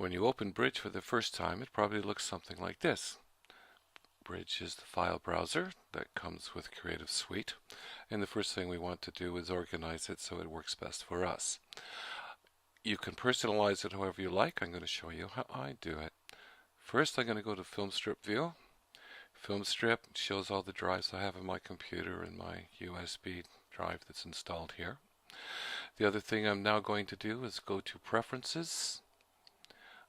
When you open Bridge for the first time, it probably looks something like this. Bridge is the file browser that comes with Creative Suite, and the first thing we want to do is organize it so it works best for us. You can personalize it however you like. I'm going to show you how I do it. First, I'm going to go to Film Strip View. Film Strip shows all the drives I have in my computer and my USB drive that's installed here. The other thing I'm now going to do is go to Preferences,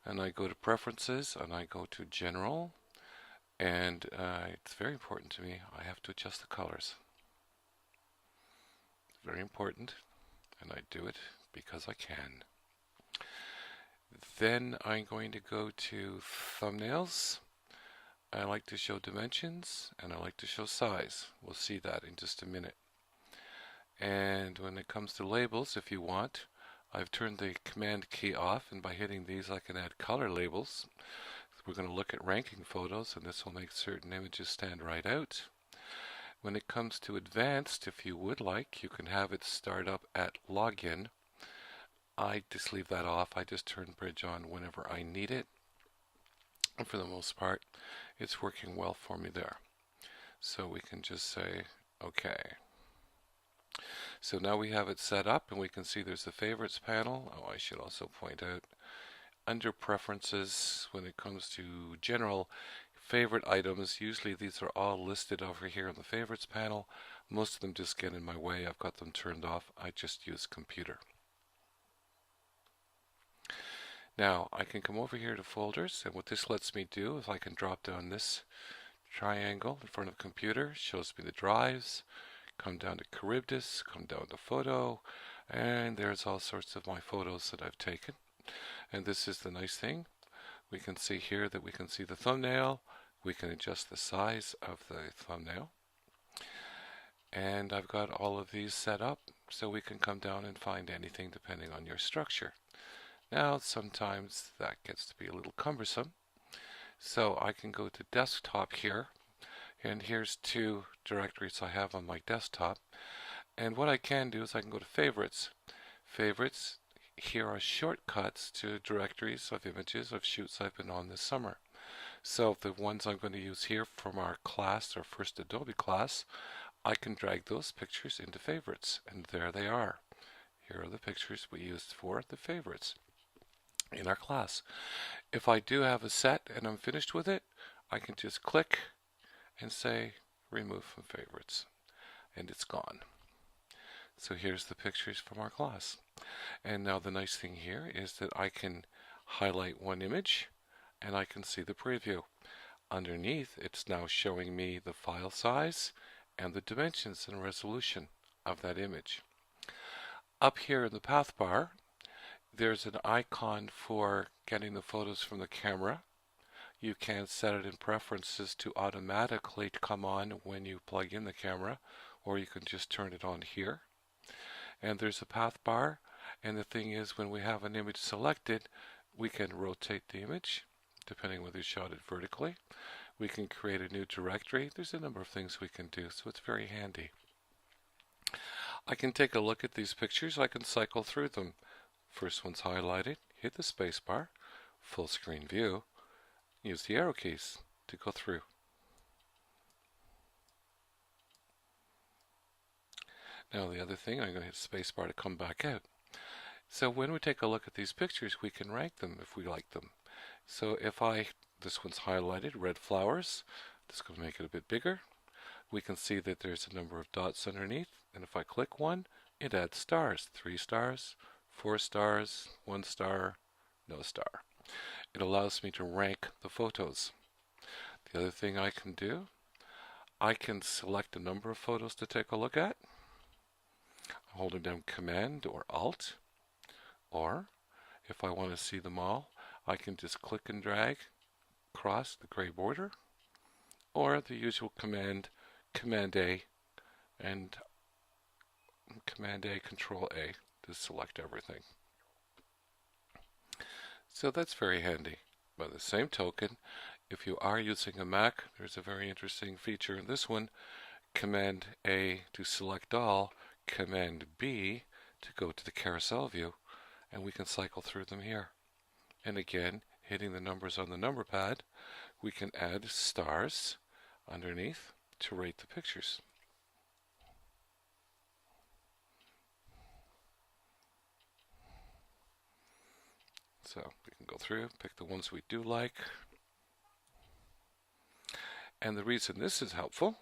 and I go to Preferences, and I go to General, and it's very important to me. I have to adjust the colors. It's very important, and I do it because I can. Then I'm going to go to Thumbnails. I like to show dimensions, and I like to show size. We'll see that in just a minute. And when it comes to labels, if you want, I've turned the Command key off, and by hitting these I can add color labels. We're going to look at ranking photos, and this will make certain images stand right out. When it comes to advanced, if you would like, you can have it start up at login. I just leave that off. I just turn Bridge on whenever I need it. And for the most part, it's working well for me there. So we can just say, OK. So now we have it set up, and we can see there's the Favorites panel. Oh, I should also point out, under Preferences, when it comes to General favorite items, usually these are all listed over here in the Favorites panel. Most of them just get in my way. I've got them turned off. I just use Computer. Now I can come over here to Folders, and what this lets me do is I can drop down this triangle in front of Computer, shows me the drives, come down to Charybdis, come down to Photo, and there's all sorts of my photos that I've taken. And this is the nice thing. We can see here that we can see the thumbnail. We can adjust the size of the thumbnail. And I've got all of these set up so we can come down and find anything depending on your structure. Now sometimes that gets to be a little cumbersome. So I can go to Desktop here, and here's two directories I have on my desktop. And what I can do is I can go to Favorites. Favorites, here are shortcuts to directories of images of shoots I've been on this summer. So the ones I'm going to use here from our class, our first Adobe class, I can drag those pictures into Favorites, and there they are. Here are the pictures we used for the Favorites in our class. If I do have a set and I'm finished with it, I can just click and say Remove from Favorites, and it's gone. So here's the pictures from our class. And now the nice thing here is that I can highlight one image and I can see the preview. Underneath, it's now showing me the file size and the dimensions and resolution of that image. Up here in the path bar, there's an icon for getting the photos from the camera. You can set it in Preferences to automatically come on when you plug in the camera, or you can just turn it on here. And there's a path bar, and the thing is, when we have an image selected, we can rotate the image depending whether you shot it vertically. We can create a new directory. There's a number of things we can do, so it's very handy. I can take a look at these pictures. I can cycle through them. First one's highlighted, hit the space bar, full screen view, use the arrow keys to go through. Now the other thing, I'm going to hit space bar to come back out. So when we take a look at these pictures, we can rank them if we like them. So if this one's highlighted, red flowers, this is going to make it a bit bigger. We can see that there's a number of dots underneath, and if I click one, it adds stars, 3 stars, 4 stars, 1 star, no star. It allows me to rank the photos. The other thing I can do, I can select a number of photos to take a look at, holding down Command or Alt, or if I want to see them all, I can just click and drag across the gray border, or the usual Command A, and Command A, Control A to select everything. So that's very handy. By the same token, if you are using a Mac, there's a very interesting feature in this one. Command A to select all, Command B to go to the carousel view, and we can cycle through them here. And again, hitting the numbers on the number pad, we can add stars underneath to rate the pictures. So we can go through, pick the ones we do like. And the reason this is helpful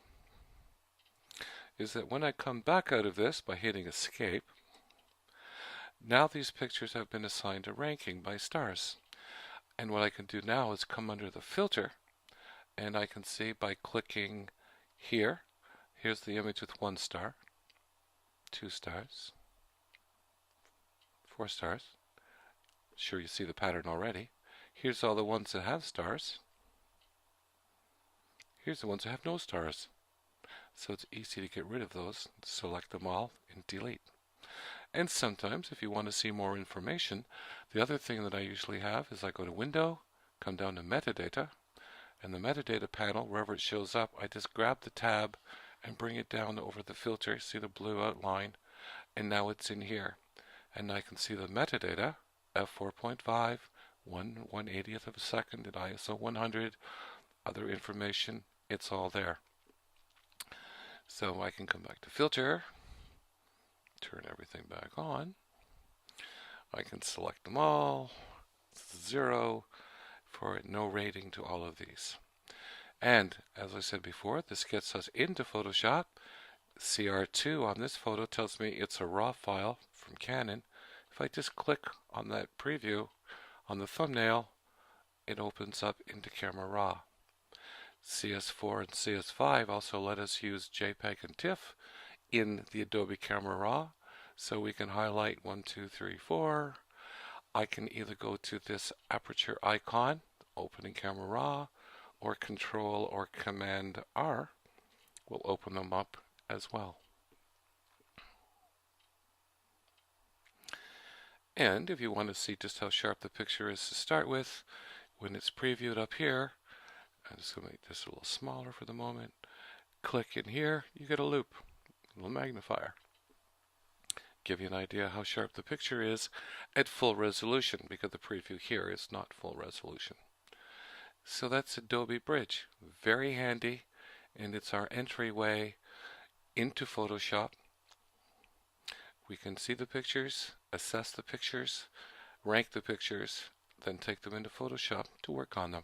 is that when I come back out of this by hitting escape, now these pictures have been assigned a ranking by stars. And what I can do now is come under the filter, and I can see by clicking here, here's the image with 1 star, 2 stars, 4 stars. Sure, you see the pattern already. Here's all the ones that have stars. Here's the ones that have no stars. So it's easy to get rid of those. Select them all and delete. And sometimes, if you want to see more information, the other thing that I usually have is I go to Window, come down to Metadata, and the Metadata panel, wherever it shows up, I just grab the tab and bring it down over the filter. See the blue outline? And now it's in here. And I can see the metadata, f4.5, 1/180th of a second at ISO 100, other information, it's all there. So I can come back to Filter, turn everything back on. I can select them all, 0 for no rating to all of these. And as I said before, this gets us into Photoshop. CR2 on this photo tells me it's a RAW file from Canon. If I just click on that preview on the thumbnail, it opens up into Camera Raw. CS4 and CS5 also let us use JPEG and TIFF in the Adobe Camera Raw. So we can highlight 1, 2, 3, 4. I can either go to this aperture icon, open in Camera Raw, or Control or Command R will open them up as well. And if you want to see just how sharp the picture is to start with, when it's previewed up here, I'm just going to make this a little smaller for the moment. Click in here, you get a loop, a little magnifier. Give you an idea how sharp the picture is at full resolution, because the preview here is not full resolution. So that's Adobe Bridge. Very handy, and it's our entryway into Photoshop. We can see the pictures, assess the pictures, rank the pictures, then take them into Photoshop to work on them.